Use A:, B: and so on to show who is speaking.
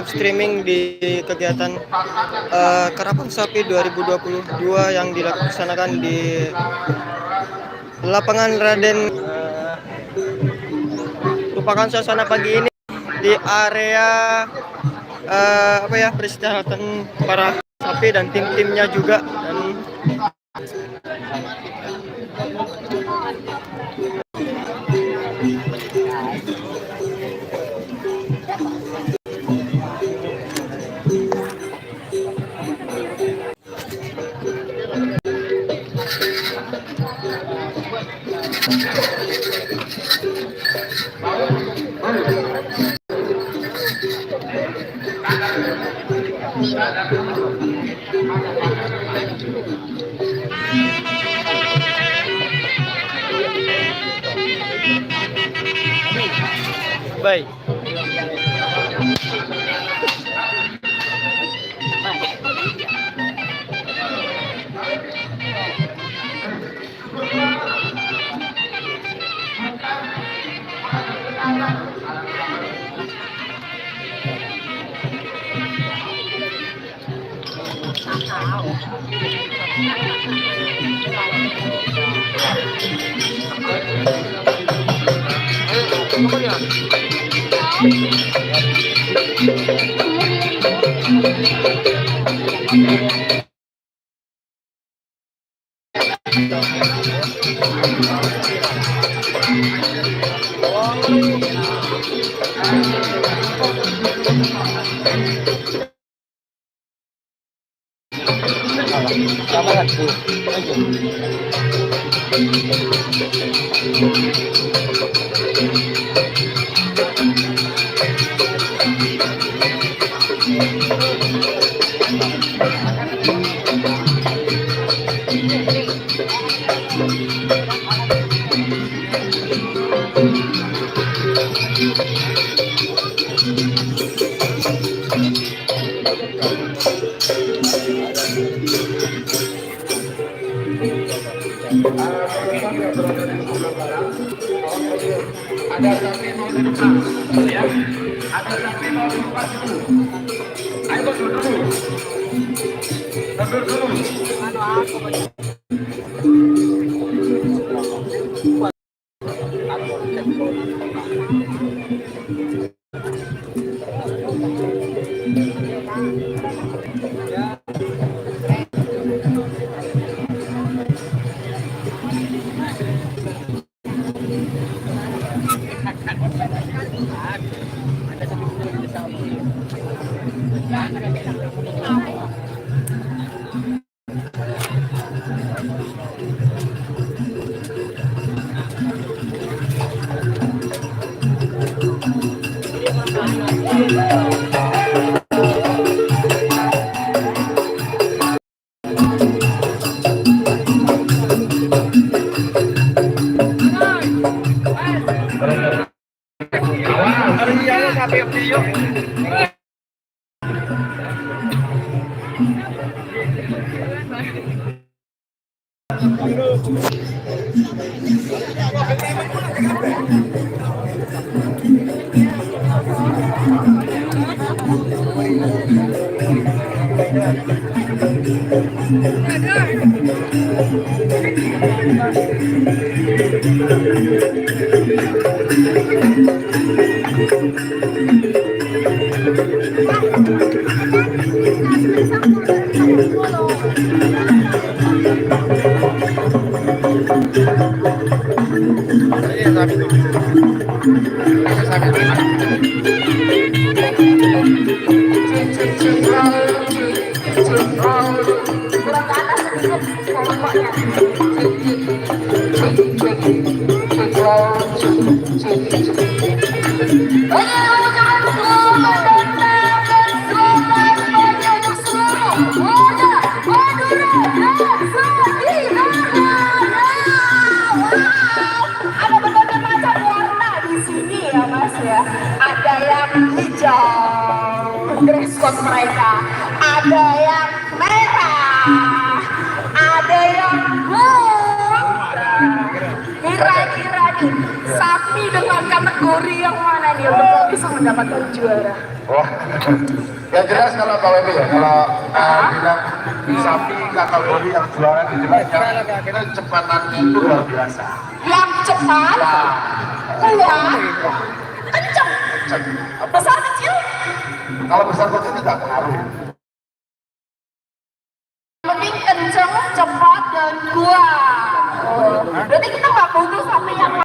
A: live streaming di kegiatan Karapan Sapi 2022 yang dilaksanakan di lapangan Raden. Merupakan suasana pagi ini di area peristirahatan para sapi dan tim-timnya juga. Dan baik.
B: Ada sapi mau dibuka, ya. Ada sapi mau dibuka dulu. Ayo mundur dulu. Mundur dulu.
C: Mereka ada yang merah, ada yang kira-kira nih sapi dengan kategori yang mana nih yang bisa mendapatkan juara.
D: Wah, yang jelas kalau KWB ya, kalau bilang sapi kategori yang juara di jelasnya kecepatannya itu luar biasa.
C: Yang cepat, kuat, kencang. Besar kecil,
D: Kalau besar kecil tidak pengaruh.
C: penting kencang, cepat dan kuat. Berarti kita nggak butuh sapi yang